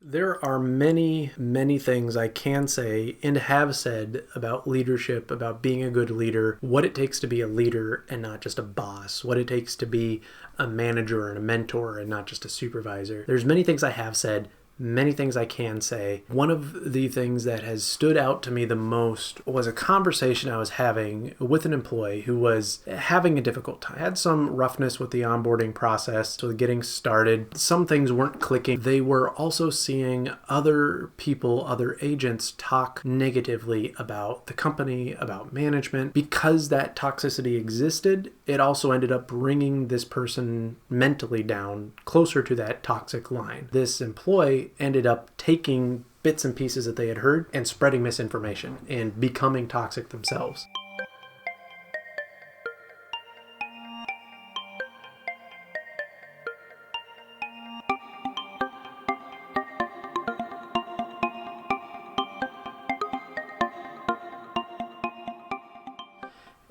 There are many, many things I can say and have said about leadership, about being a good leader, what it takes to be a leader and not just a boss, what it takes to be a manager and a mentor and not just a supervisor. There's many things I have said, many things I can say. One of the things that has stood out to me the most was a conversation I was having with an employee who was having a difficult time. Had some roughness with the onboarding process, with getting started. Some things weren't clicking. They were also seeing other people, other agents talk negatively about the company, about management. Because that toxicity existed, it also ended up bringing this person mentally down closer to that toxic line. This employee ended up taking bits and pieces that they had heard and spreading misinformation and becoming toxic themselves.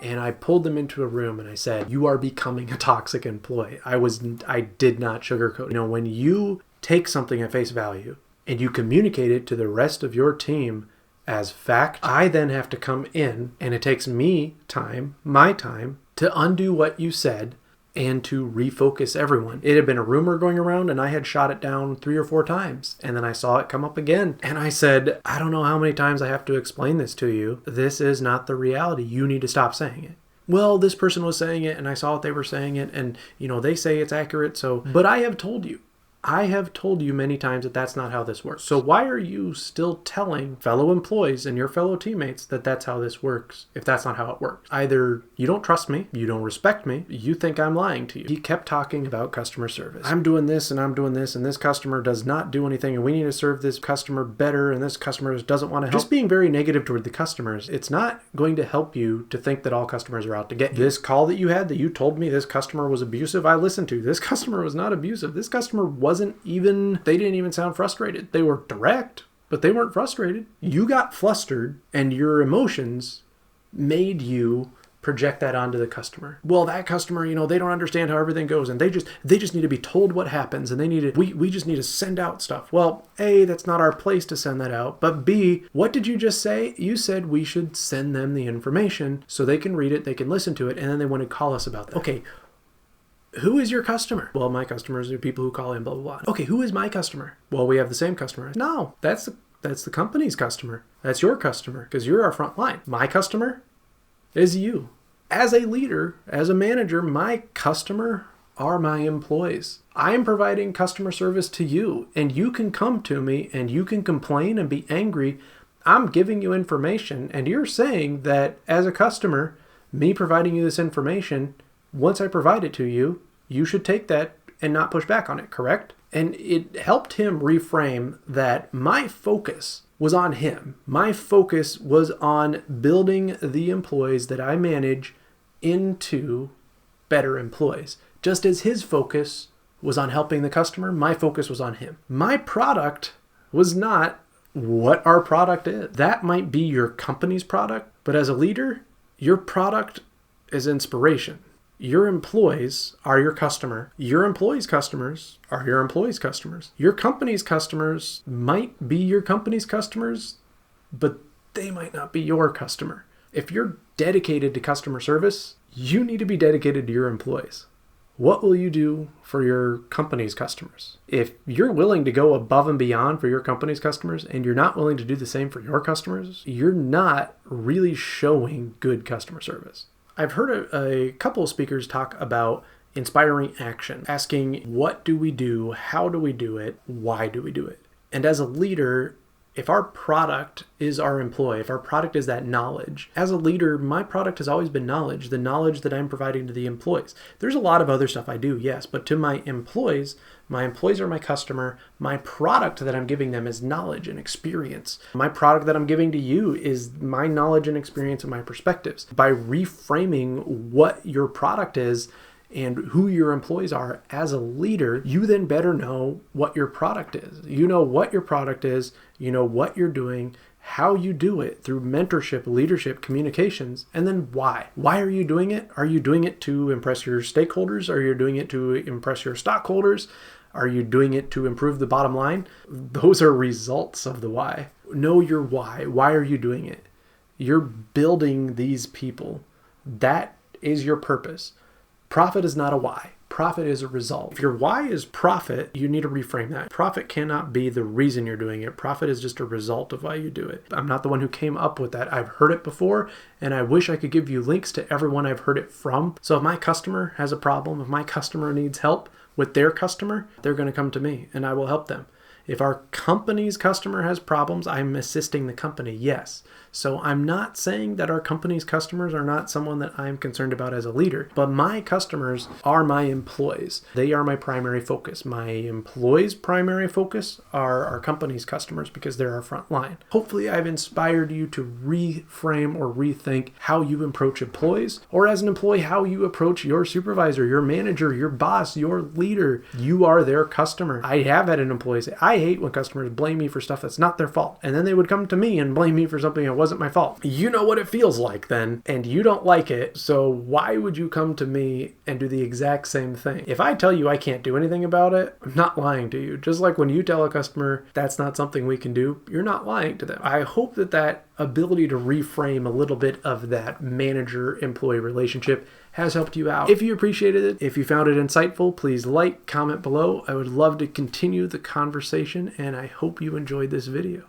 And I pulled them into a room and I said, "You are becoming a toxic employee." I did not sugarcoat. When you take something at face value and you communicate it to the rest of your team as fact, I then have to come in and it takes me time, my time, to undo what you said and to refocus everyone. It had been a rumor going around and I had shot it down 3 or 4 times. And then I saw it come up again. And I said, "I don't know how many times I have to explain this to you. This is not the reality. You need to stop saying it." "Well, this person was saying it and I saw what they were saying it and, they say it's accurate. But I have told you many times that that's not how this works. So why are you still telling fellow employees and your fellow teammates that that's how this works if that's not how it works? Either you don't trust me, you don't respect me, you think I'm lying to you." He kept talking about customer service. "I'm doing this and I'm doing this and this customer does not do anything and we need to serve this customer better and this customer doesn't want to help." Just being very negative toward the customers, it's not going to help you to think that all customers are out to get you. "This call that you had that you told me this customer was abusive, I listened to. This customer was not abusive. This customer they didn't even sound frustrated. They were direct, but they weren't frustrated. You got flustered and your emotions made you project that onto the customer. Well, that customer, they don't understand how everything goes and they just need to be told what happens and we just need to send out stuff." Well, A, that's not our place to send that out. But B, what did you just say? You said we should send them the information so they can read it, they can listen to it, and then they want to call us about that. Okay. Who is your customer? "Well, my customers are people who call in, blah, blah, blah." "Okay, who is my customer?" "Well, we have the same customer." "No, that's the company's customer. That's your customer because you're our front line. My customer is you. As a leader, as a manager, my customer are my employees. I'm providing customer service to you and you can come to me and you can complain and be angry. I'm giving you information and you're saying that as a customer, me providing you this information, once I provide it to you, you should take that and not push back on it, correct?" And it helped him reframe that my focus was on him. My focus was on building the employees that I manage into better employees. Just as his focus was on helping the customer, my focus was on him. My product was not what our product is. That might be your company's product, but as a leader, your product is inspiration. Your employees are your customer. Your employees' customers are your employees' customers. Your company's customers might be your company's customers, but they might not be your customer. If you're dedicated to customer service, you need to be dedicated to your employees. What will you do for your company's customers? If you're willing to go above and beyond for your company's customers and you're not willing to do the same for your customers, you're not really showing good customer service. I've heard a couple of speakers talk about inspiring action, asking what do we do, how do we do it, why do we do it? And as a leader, if our product is our employee, if our product is that knowledge, as a leader, my product has always been knowledge, the knowledge that I'm providing to the employees. There's a lot of other stuff I do, yes, but to my employees are my customer. My product that I'm giving them is knowledge and experience. My product that I'm giving to you is my knowledge and experience and my perspectives. By reframing what your product is and who your employees are as a leader, you then better know what your product is. You know what your product is, you know what you're doing, how you do it through mentorship, leadership, communications, and then why. Why are you doing it? Are you doing it to impress your stakeholders? Are you doing it to impress your stockholders? Are you doing it to improve the bottom line? Those are results of the why. Know your why. Why are you doing it? You're building these people. That is your purpose. Profit is not a why. Profit is a result. If your why is profit, you need to reframe that. Profit cannot be the reason you're doing it. Profit is just a result of why you do it. I'm not the one who came up with that. I've heard it before, and I wish I could give you links to everyone I've heard it from. So if my customer has a problem, if my customer needs help with their customer, they're going to come to me and I will help them. If our company's customer has problems, I'm assisting the company, yes. So I'm not saying that our company's customers are not someone that I'm concerned about as a leader, but my customers are my employees. They are my primary focus. My employees' primary focus are our company's customers because they're our front line. Hopefully I've inspired you to reframe or rethink how you approach employees, or as an employee, how you approach your supervisor, your manager, your boss, your leader. You are their customer. I have had an employee say, I hate when customers blame me for stuff that's not their fault. And then they would come to me and blame me for something that wasn't my fault. You know what it feels like then, and you don't like it. So why would you come to me and do the exact same thing? If I tell you I can't do anything about it, I'm not lying to you. Just like when you tell a customer that's not something we can do, you're not lying to them. I hope that ability to reframe a little bit of that manager-employee relationship has helped you out. If you appreciated it, if you found it insightful, please like, comment below. I would love to continue the conversation, and I hope you enjoyed this video.